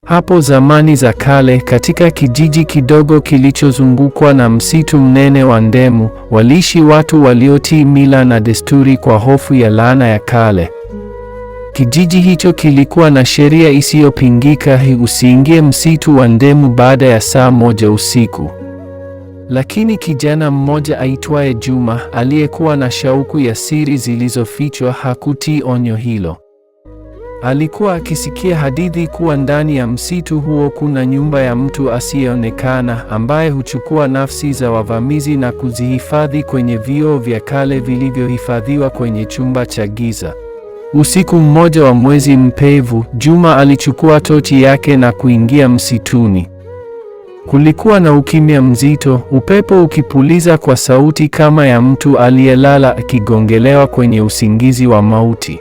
Hapo zamani za kale, katika kijiji kidogo kilichozungukwa na msitu mnene wa Ndemu, waliishi watu waliotii mila na desturi kwa hofu ya laana ya kale. Kijiji hicho kilikuwa na sheria isiyopingika: usiingie msitu wa Ndemu baada ya saa 1 usiku. Lakini kijana mmoja aitwaye Juma, aliyekuwa na shauku ya siri zilizofichwa, hakutii onyo hilo. Alikuwa akisikia hadithi kuwa ndani ya msitu huo kuna nyumba ya mtu asiyeonekana ambaye huchukua nafsi za wavamizi na kuzihifadhi kwenye vioo vya kale vilivyohifadhiwa kwenye chumba cha giza. Usiku mmoja wa mwezi mpevu, Juma alichukua tochi yake na kuingia msituni. Kulikuwa na ukimya mzito, upepo ukipuliza kwa sauti kama ya mtu aliyelala akigongelewa kwenye usingizi wa mauti.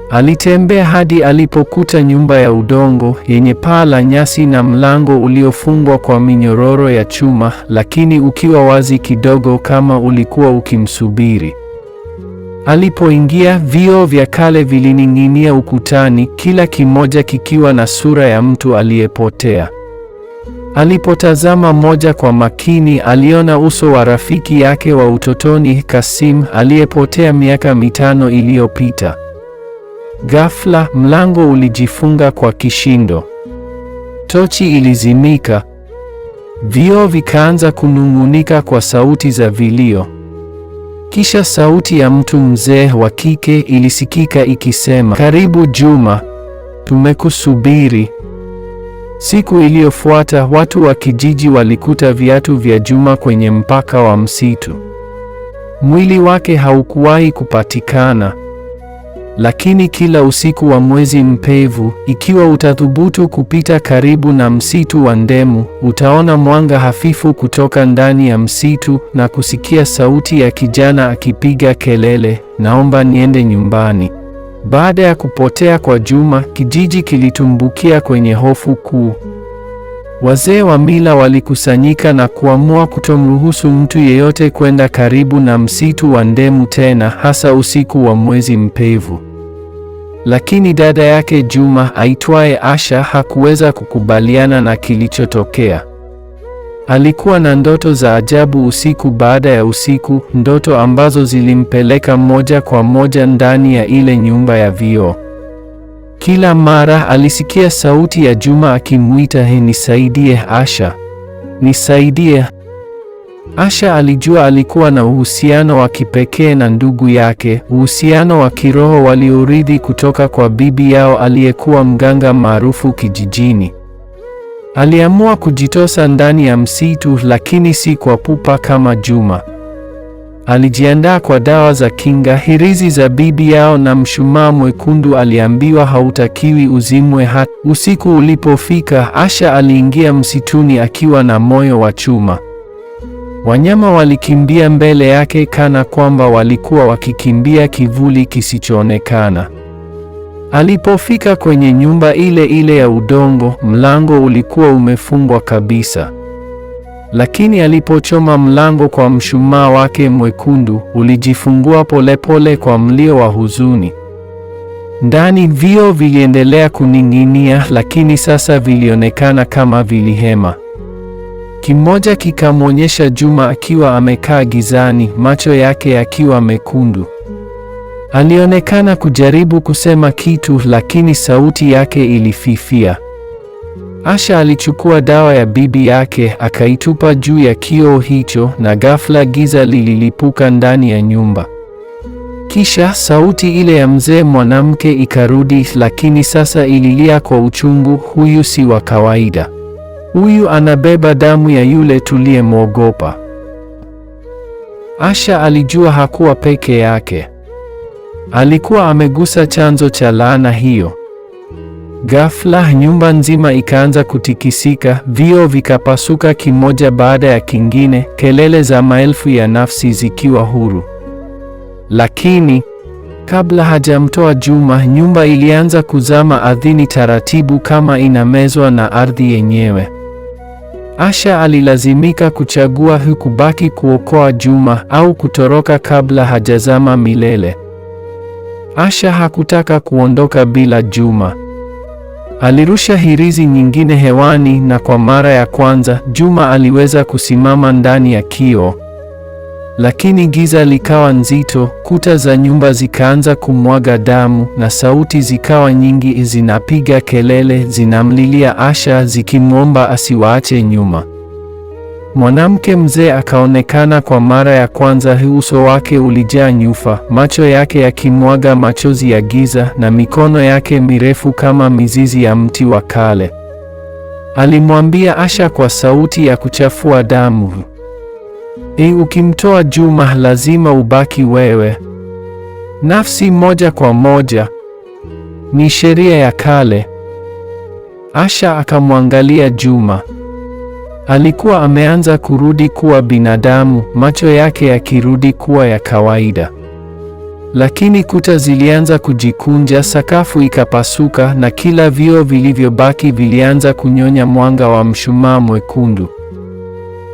Alitembea hadi alipokuta nyumba ya udongo yenye paa la nyasi na mlango uliofungwa kwa minyororo ya chuma, lakini ukiwa wazi kidogo kama ulikuwa ukimsubiri. Alipoingia, vioo vya kale vilining'inia ukutani, kila kimoja kikiwa na sura ya mtu aliyepotea. Alipotazama moja kwa makini, aliona uso wa rafiki yake wa utotoni, Kasim, aliyepotea miaka 5 iliyopita. Ghafla, mlango ulijifunga kwa kishindo. Tochi ilizimika. Vioo vikaanza kunung'unika kwa sauti za vilio. Kisha sauti ya mtu mzee wa kike ilisikika ikisema, "Karibu Juma, tumekusubiri." Siku iliyofuata, watu wa kijiji walikuta viatu vya Juma kwenye mpaka wa msitu. Mwili wake haukuwahi kupatikana. Lakini kila usiku wa mwezi mpevu, ikiwa utathubutu kupita karibu na msitu wa Ndemu, utaona mwanga hafifu kutoka ndani ya msitu na kusikia sauti ya kijana akipiga kelele, "Naomba niende nyumbani." Baada ya kupotea kwa Juma, kijiji kilitumbukia kwenye hofu kuu. Wazee wa mila walikusanyika na kuamua kutomruhusu mtu yeyote kwenda karibu na msitu wa Ndemu tena, hasa usiku wa mwezi mpevu. Lakini dada yake Juma, aitwaye Asha, hakuweza kukubaliana na kilichotokea. Alikuwa na ndoto za ajabu usiku baada ya usiku, ndoto ambazo zilimpeleka moja kwa moja ndani ya ile nyumba ya vioo. Kila mara alisikia sauti ya Juma akimwita, "Nisaidie Asha, nisaidie." Asha alijua alikuwa na uhusiano wa kipekee na ndugu yake, uhusiano wa kiroho waliourithi kutoka kwa bibi yao aliyekuwa mganga maarufu kijijini. Aliamua kujitosa ndani ya msitu, lakini si kwa pupa kama Juma. Alijiandaa kwa dawa za kinga, hirizi za bibi yao na mshumaa mwekundu aliambiwa hautakiwi uzimwe hata. Usiku ulipofika, Asha aliingia msituni akiwa na moyo wa chuma. Wanyama walikimbia mbele yake kana kwamba walikuwa wakikimbia kivuli kisichoonekana. Alipofika kwenye nyumba ile ile ya udongo, mlango ulikuwa umefungwa kabisa. Lakini alipochoma mlango kwa mshumaa wake mwekundu, ulijifungua polepole kwa mlio wa huzuni. Ndani vioo viliendelea kuning'inia, lakini sasa vilionekana kama vilihema. Kimoja kikamwonyesha Juma akiwa amekaa gizani, macho yake yakiwa mekundu. Alionekana kujaribu kusema kitu, lakini sauti yake ilififia. Asha alichukua dawa ya bibi yake, akaitupa juu ya kioo hicho, na ghafla giza lililipuka ndani ya nyumba. Kisha sauti ile ya mzee mwanamke ikarudi, lakini sasa ililia kwa uchungu, "Huyu si wa kawaida. Huyu anabeba damu ya yule tuliyemwogopa." Asha alijua hakuwa peke yake. Alikuwa amegusa chanzo cha laana hiyo. Ghafla nyumba nzima ikaanza kutikisika, vioo vikapasuka kimoja baada ya kingine, kelele za maelfu ya nafsi zikiwa huru. Lakini kabla hajamtoa Juma, nyumba ilianza kuzama ardhini taratibu, kama inamezwa na ardhi yenyewe. Asha alilazimika kuchagua, kubaki kuokoa Juma au kutoroka kabla hajazama milele. Asha hakutaka kuondoka bila Juma. Alirusha hirizi nyingine hewani na kwa mara ya kwanza Juma aliweza kusimama ndani ya kioo. Lakini giza likawa nzito, kuta za nyumba zikaanza kumwaga damu na sauti zikawa nyingi zinapiga kelele, zinamlilia Asha zikimwomba asiwaache nyuma. Mwanamke mzee akaonekana kwa mara ya kwanza. Uso wake ulijaa nyufa, macho yake yakimwaga machozi ya giza na mikono yake mirefu kama mizizi ya mti wa kale. Alimwambia Asha kwa sauti ya kuchafua damu, ukimtoa Juma lazima ubaki wewe. Nafsi moja kwa moja. Ni sheria ya kale. Asha akamwangalia Juma. Alikuwa ameanza kurudi kuwa binadamu, macho yake yakirudi kuwa ya kawaida. Lakini kuta zilianza kujikunja, sakafu ikapasuka na kila vioo vilivyobaki vilianza kunyonya mwanga wa mshumaa mwekundu.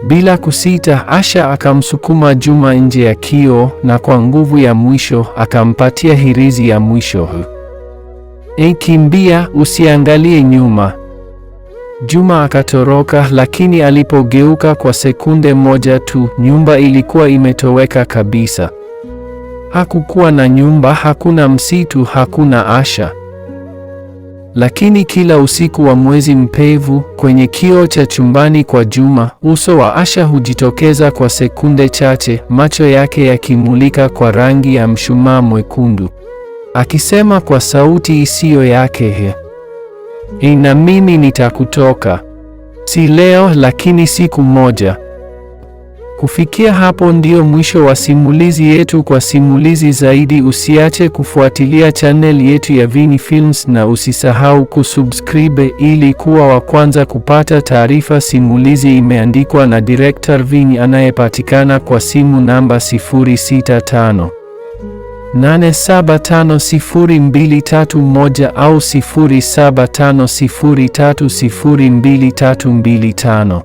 Bila kusita, Asha akamsukuma Juma nje ya kioo na kwa nguvu ya mwisho akampatia hirizi ya mwisho. Kimbia, usiangalie nyuma. Juma akatoroka, lakini alipogeuka kwa sekunde moja tu, nyumba ilikuwa imetoweka kabisa. Hakukuwa na nyumba, hakuna msitu, hakuna Asha. Lakini kila usiku wa mwezi mpevu, kwenye kioo cha chumbani kwa Juma, uso wa Asha hujitokeza kwa sekunde chache, macho yake yakimulika kwa rangi ya mshumaa mwekundu, akisema kwa sauti isiyo yake, na mimi nitakutoka. Si leo, lakini siku moja. Kufikia hapo ndio mwisho wa simulizi yetu. Kwa simulizi zaidi usiache kufuatilia channel yetu ya Vini Films na usisahau kusubscribe ili kuwa wa kwanza kupata taarifa. Simulizi imeandikwa na Director Vini anayepatikana kwa simu namba 0658750231 au 0750302325.